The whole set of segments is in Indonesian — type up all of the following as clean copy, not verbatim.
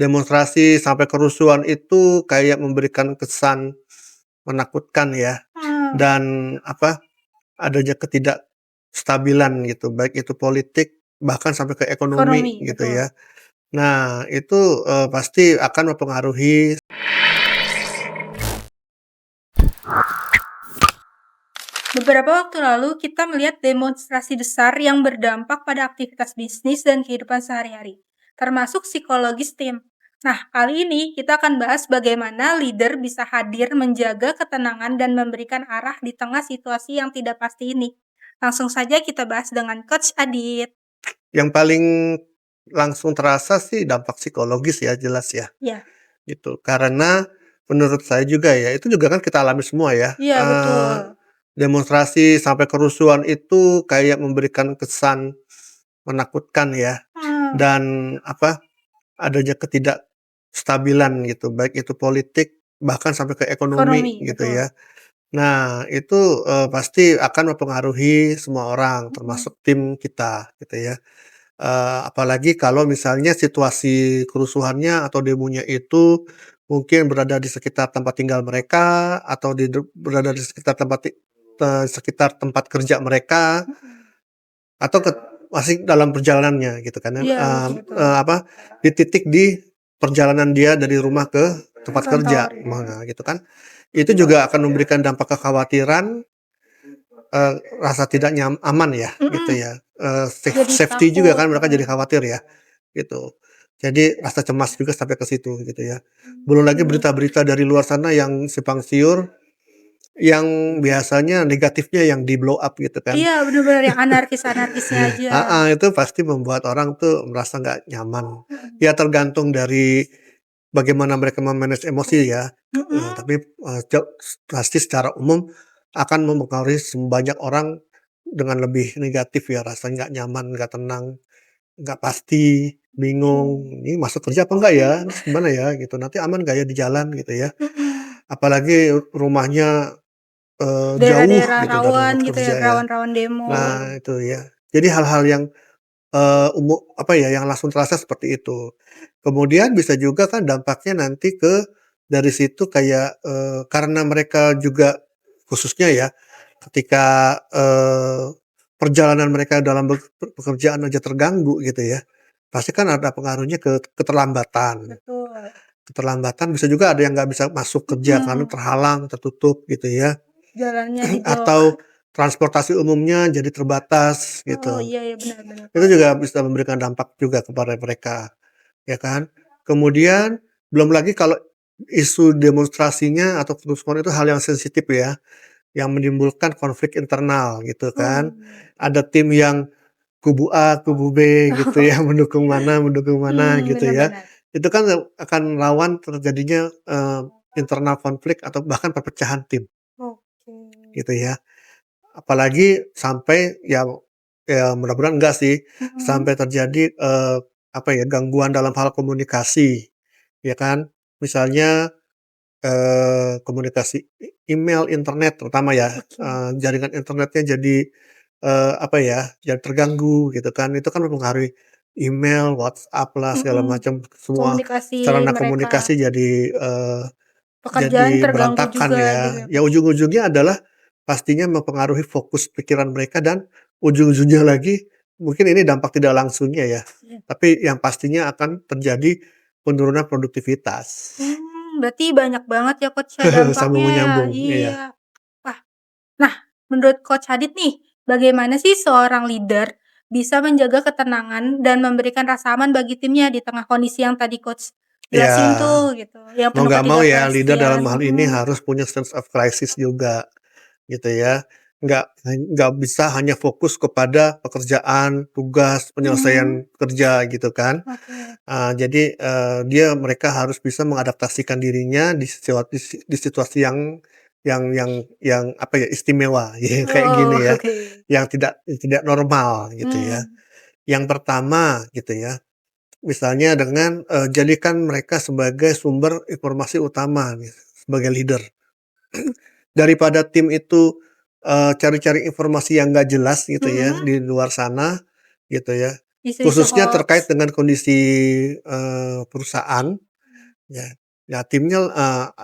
demonstrasi sampai kerusuhan itu kayak memberikan kesan menakutkan ya, Ah, dan adanya ketidakstabilan gitu, baik itu politik bahkan sampai ke ekonomi ekonomi, gitu betul. ya. Nah itu, pasti akan mempengaruhi. Beberapa waktu lalu kita melihat demonstrasi besar yang berdampak pada aktivitas bisnis dan kehidupan sehari-hari, termasuk psikologis tim. Nah, kali ini kita akan bahas bagaimana leader bisa hadir menjaga ketenangan dan memberikan arah di tengah situasi yang tidak pasti ini. Langsung saja kita bahas dengan Coach Adit. Yang paling langsung terasa sih dampak psikologis ya, jelas ya, Ya, gitu. Karena menurut saya juga ya, itu juga kan kita alami semua ya, iya betul. demonstrasi sampai kerusuhan itu kayak memberikan kesan menakutkan ya, Ah, dan adanya ketidakstabilan gitu, baik itu politik bahkan sampai ke ekonomi ekonomi, gitu betul. ya. Nah itu, pasti akan mempengaruhi semua orang Mm-mm. termasuk tim kita gitu ya. Apalagi kalau misalnya situasi kerusuhannya atau demonya itu mungkin berada di sekitar tempat tinggal mereka atau berada di sekitar sekitar tempat kerja mereka Mm-mm. atau masih dalam perjalanannya gitu kan ya, Iya, betul-betul. di titik di perjalanan dia dari rumah ke tempat kerja, Kantor, ya. gitu kan. Itu juga akan memberikan dampak kekhawatiran, rasa tidak aman ya, gitu Mm-mm. ya, Jadi safety juga takut. kan mereka jadi khawatir ya, gitu. Jadi rasa cemas juga sampai ke situ gitu ya. Belum lagi berita-berita dari luar sana yang simpang siur, yang biasanya negatifnya yang di-blow up gitu kan. Iya, bener-bener yang anarkis-anarkisnya aja. Itu pasti membuat orang tuh merasa nggak nyaman. Mhm. Ya tergantung dari bagaimana mereka me-manage emosi ya, Mhm. tapi, pasti secara umum akan mempengaruhi banyak orang dengan lebih negatif ya, rasanya nggak nyaman, nggak tenang, nggak pasti, bingung, "Ini masuk kerja apa enggak ya? Terus gimana ya?" Gitu, "Nanti aman nggak ya di jalan?" Gitu ya. Mhm. Apalagi rumahnya, jauh Daerah-daerah gitu dari rawan tempat gitu ya, kerja ya. rawan-rawan demo. Nah itu ya. Jadi hal-hal yang yang langsung terasa seperti itu. Kemudian bisa juga kan dampaknya nanti dari situ kayak, karena mereka juga khususnya ya, ketika, perjalanan mereka dalam pekerjaan aja terganggu gitu ya, pasti kan ada pengaruhnya ke keterlambatan. Betul. Keterlambatan bisa juga ada yang nggak bisa masuk kerja karena Mhm. terhalang, tertutup gitu ya, Jalannya di-blok. atau transportasi umumnya jadi terbatas Oh, gitu. iya iya, benar benar. Itu juga bisa memberikan dampak juga kepada mereka, ya kan. Kemudian belum lagi kalau isu demonstrasinya atau kerusuhan itu hal yang sensitif ya, yang menimbulkan konflik internal gitu kan. Oh. Ada tim yang kubu A, kubu B gitu ya, mendukung mana gitu Benar ya. benar. Itu kan akan rawan terjadinya, internal konflik atau bahkan perpecahan tim Oke. gitu ya. Apalagi sampai ya mudah-mudahan enggak sih, Mhm. sampai terjadi, gangguan dalam hal komunikasi, ya kan. Misalnya, komunikasi email, internet terutama ya, Oke. jaringan internetnya jadi, jadi terganggu gitu kan. Itu kan mempengaruhi email, WhatsApp lah, segala Mhm. macam, semua Komunikasi sarana mereka, komunikasi pekerjaan jadi terganggu berantakan juga gitu ya. ya, Ya Coach? ujung-ujungnya adalah pastinya mempengaruhi fokus pikiran mereka dan ujung-ujungnya lagi mungkin ini dampak tidak langsungnya ya, Iya. tapi yang pastinya akan terjadi penurunan produktivitas. Berarti banyak banget ya, Coach, ya dampaknya Sambung ya? menyambung, Iya. iya. Wah, nah menurut Coach Hadid nih, bagaimana sih seorang leader bisa menjaga ketenangan dan memberikan rasa aman bagi timnya di tengah kondisi yang tadi Coach Ya, jelasin tuh gitu, yang mau penuh nggak mau ya leader dalam ketidakpastian? hal ini harus punya sense of crisis juga. Gitu ya. Nggak bisa hanya fokus kepada pekerjaan, tugas, Mhm, penyelesaian kerja gitu kan. oke. Jadi, mereka harus bisa mengadaptasikan dirinya di situasi yang istimewa ya kayak Oh, gini ya, oke. yang tidak tidak normal gitu ya. Mmm, Yang pertama gitu ya, misalnya dengan, jadikan mereka sebagai sumber informasi utama nih, sebagai leader. Daripada tim itu, cari-cari informasi yang nggak jelas gitu ya mhm, di luar sana gitu ya. Isu-isu khususnya terkait hoaks. dengan kondisi, perusahaan, ya ya timnya,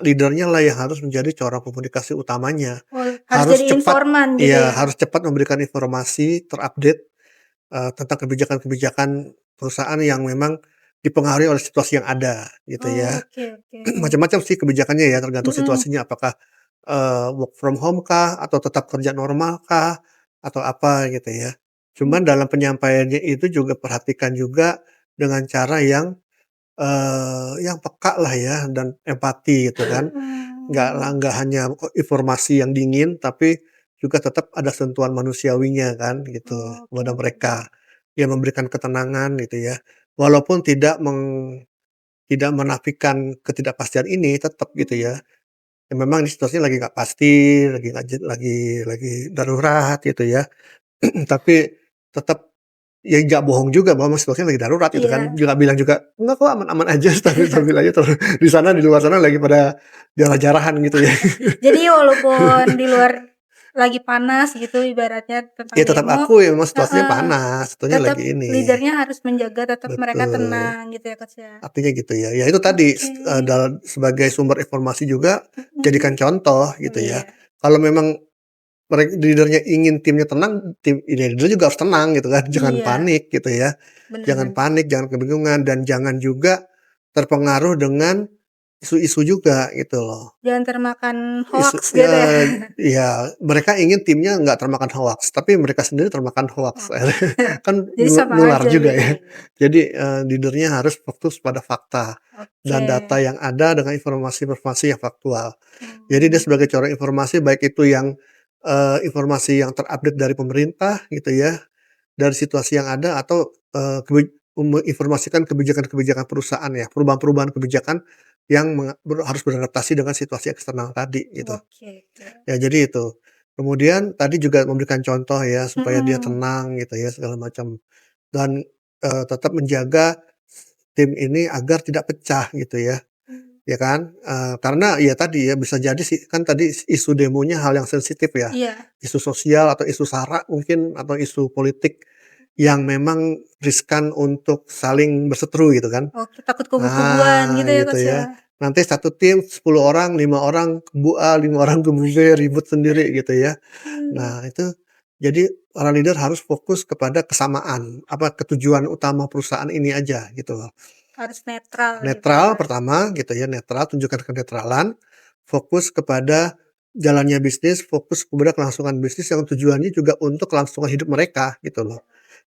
leader-nya lah yang harus menjadi corong komunikasi utamanya. Oh, harus Harus jadi cepat informan gitu iya, ya? harus cepat memberikan informasi terupdate, tentang kebijakan-kebijakan perusahaan yang memang dipengaruhi oleh situasi yang ada, gitu Oh, ya. oke oke. Macam-macam sih kebijakannya ya, tergantung Mhm, situasinya apakah, work from home kah, atau tetap kerja normal kah, atau apa gitu ya. mmm, Cuman dalam penyampaiannya itu juga perhatikan juga dengan cara yang peka lah ya dan empati gitu kan. Nggak oke. hanya informasi yang dingin, tapi juga tetap ada sentuhan manusiawinya kan gitu Oke kepada oke. mereka. Ya memberikan ketenangan gitu ya. Walaupun tidak menafikan ketidakpastian ini tetap gitu Mhm. ya. Ya memang ini situasinya lagi nggak pasti, lagi nggak lagi darurat gitu ya. Tapi tetap ya nggak bohong juga bahwa situasinya lagi darurat gitu kan. Iya. Juga bilang juga, "Enggak kok aman-aman aja," stabil-stabil aja di sana di luar sana lagi pada jarah-jarahan gitu ya. Jadi walaupun di luar lagi panas gitu ibaratnya tentang Ya tetap demo, akui memang situasinya heeh, panas, situasinya tetap lagi ini. leader-nya harus menjaga tetap mereka Betul, tenang gitu ya, Coach, ya? artinya gitu ya. Ya itu tadi Oke. sebagai sumber informasi juga Mhm. jadikan contoh gitu ya. Iya, Kalau memang leader-nya ingin timnya tenang, leader juga harus tenang gitu kan, jangan iya, panik gitu ya. bener Jangan bener. panik, jangan kebingungan, dan jangan juga terpengaruh dengan isu-isu juga gitu loh. Jangan termakan Isu hoaks gitu ya? iya, mereka ingin timnya nggak termakan hoaks, tapi mereka sendiri termakan hoaks. Oke. Kan Jadi sama nular aja juga gitu. ya. Jadi, leader-nya harus fokus pada fakta Oke. dan data yang ada dengan informasi-informasi yang faktual. Jadi dia Mmm, sebagai corong informasi baik itu yang, informasi yang terupdate dari pemerintah gitu ya, dari situasi yang ada atau, menginformasikan kebijakan-kebijakan perusahaan ya, perubahan-perubahan kebijakan yang harus beradaptasi dengan situasi eksternal tadi gitu. oke oke. Ya jadi itu. Kemudian tadi juga memberikan contoh ya supaya dia Mhm. tenang gitu ya segala macam dan, tetap menjaga tim ini agar tidak pecah gitu ya. Mmm, Ya kan? Karena ya tadi ya bisa jadi sih kan tadi isu demonya hal yang sensitif ya, iya. isu sosial atau isu SARA mungkin atau isu politik yang memang riskan untuk saling berseteru gitu kan. Oke, takut kubu-kubuan Nah gitu ya, gitu Coach, ya? ya. Nanti satu tim 10 orang, 5 orang kubu A, 5 orang kubu B, ribut sendiri gitu ya. Mmm, Nah itu jadi para leader harus fokus kepada kesamaan, apa, ketujuan utama perusahaan ini aja gitu loh. harus netral gitu ya? Netral pertama gitu ya, netral, tunjukkan kenetralan, fokus kepada jalannya bisnis, fokus kepada kelangsungan bisnis yang tujuannya juga untuk kelangsungan hidup mereka gitu loh.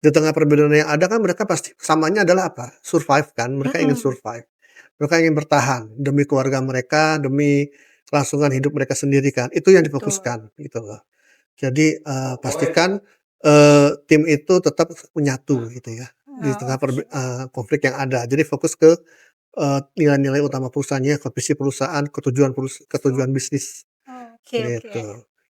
Di tengah perbedaan yang ada kan mereka pasti kesamanya adalah apa? Survive kan, mereka ingin Mhm, survive, mereka ingin bertahan demi keluarga mereka, demi kelangsungan hidup mereka sendiri kan, itu yang betul. difokuskan gitu loh. Jadi, pastikan, tim itu tetap menyatu gitu ya, di tengah Oke. konflik yang ada. Jadi fokus ke nilai-nilai utama perusahaannya, ke visi perusahaan, ketujuan bisnis, Oke oke. gitu.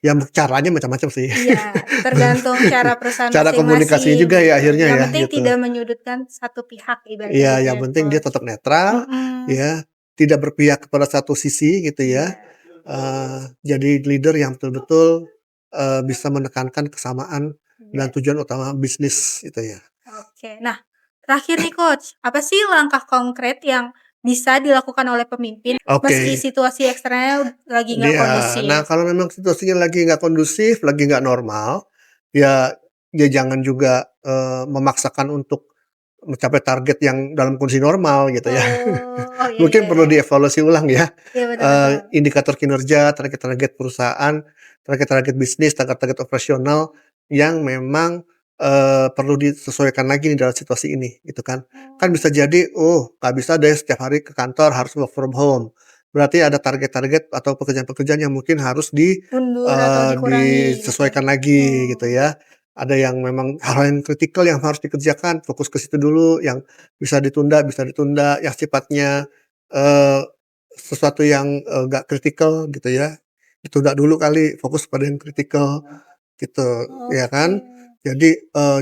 Ya caranya macam-macam sih. Iya, tergantung cara perusahaan Cara komunikasinya masing-masing juga ya gitu. akhirnya Yang ya, penting gitu. tidak menyudutkan satu pihak ibaratnya Iya, gitu yang ya, penting dia Coach. tetap netral, Mhm, ya, tidak berpihak kepada satu sisi gitu ya, iya, jadi leader yang betul-betul, bisa menekankan kesamaan dan iya. tujuan utama bisnis itu ya. Oke. Nah, terakhir nih, Coach, apa sih langkah konkret yang bisa dilakukan oleh pemimpin meski Oke, situasi eksternal lagi nggak nah kondusif? kalau memang situasinya lagi nggak kondusif, lagi nggak normal, ya ya jangan juga, memaksakan untuk mencapai target yang dalam kondisi normal gitu ya. Oh, oh, iya iya Mungkin perlu iya. dievaluasi ulang ya, Iya, betul betul. indikator kinerja, target-target perusahaan, target-target bisnis, target-target operasional yang memang, perlu disesuaikan lagi nih dalam situasi ini, gitu kan. Kan Oh, bisa jadi, oh nggak bisa deh setiap hari ke kantor, harus work from home. Berarti ada target-target atau pekerjaan-pekerjaan yang mungkin harus mundur atau dikurangi gitu. disesuaikan lagi gitu Oh, ya. Ada yang memang hal yang kritikal yang harus dikerjakan, fokus ke situ dulu, yang bisa ditunda, yang sifatnya, eee, sesuatu yang, nggak kritikal gitu ya, ditunda dulu kali, fokus pada yang kritikal gitu, ya oke. kan.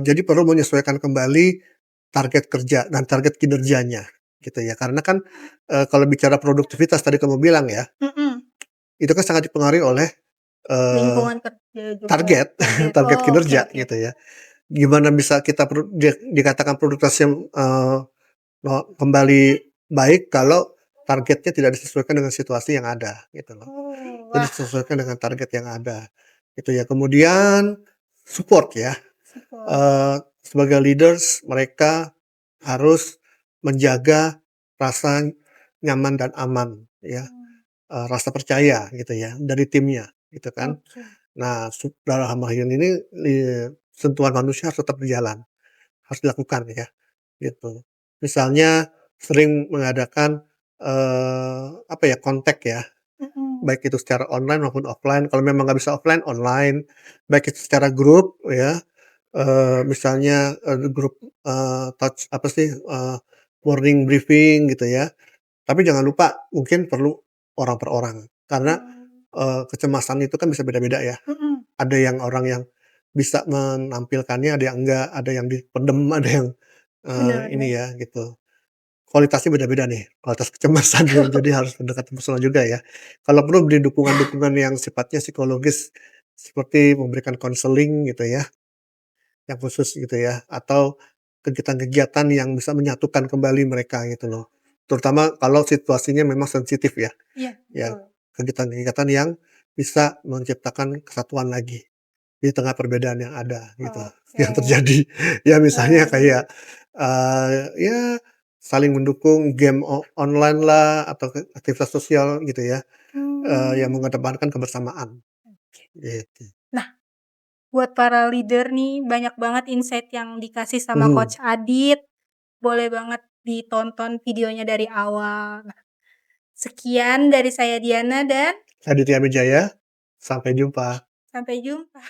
Jadi perlu menyesuaikan kembali target kerja dan target kinerjanya gitu ya. Karena kan, kalau bicara produktivitas tadi kamu bilang ya, Mhm, itu kan sangat dipengaruhi oleh, eee, lingkungan kerja juga, target, target. target Oh, oke kinerja oke. gitu ya. gimana bisa kita dikatakan produktivitas yang, kembali baik kalau targetnya tidak disesuaikan dengan situasi yang ada, gitu loh. Oh, Jadi wah, disesuaikan dengan target yang ada, gitu ya. Kemudian support ya, support. sebagai leaders mereka harus menjaga rasa nyaman dan aman ya, Mmm, rasa percaya gitu ya dari timnya, gitu kan. oke. Nah, dalam hal ini sentuhan manusia harus tetap berjalan, harus dilakukan ya, gitu. Misalnya sering mengadakan, apa ya, kontak ya, Mhm, baik itu secara online maupun offline, kalau memang nggak bisa offline, online, baik itu secara grup ya, misalnya, grup, touch apa sih, morning briefing gitu ya, tapi jangan lupa mungkin perlu orang per orang, karena, mmm, kecemasan itu kan bisa beda-beda ya. mhm, Ada yang orang yang bisa menampilkannya, ada yang enggak, ada yang dipendem, ada yang, bener ini bener. ya gitu. Kualitasnya beda-beda nih, kualitas kecemasannya, jadi harus pendekatan personal juga ya. Kalau perlu beri dukungan-dukungan yang sifatnya psikologis, seperti memberikan konseling gitu ya, yang khusus gitu ya, atau kegiatan-kegiatan yang bisa menyatukan kembali mereka gitu loh. Terutama kalau situasinya memang sensitif ya, Iya, ya betul. kegiatan-kegiatan yang bisa menciptakan kesatuan lagi. Di tengah perbedaan yang ada gitu, Oke. yang terjadi. Ya misalnya Waduh, kayak, ya saling mendukung game online lah atau aktivitas sosial gitu ya, yang mmm, mengedepankan kebersamaan oke. gitu. Nah, buat para leader nih, banyak banget insight yang dikasih sama Mhm. Coach Adit, boleh banget ditonton videonya dari awal. Nah, sekian dari saya Diana dan Saya Aditya Wijaya, sampai jumpa. sampai jumpa.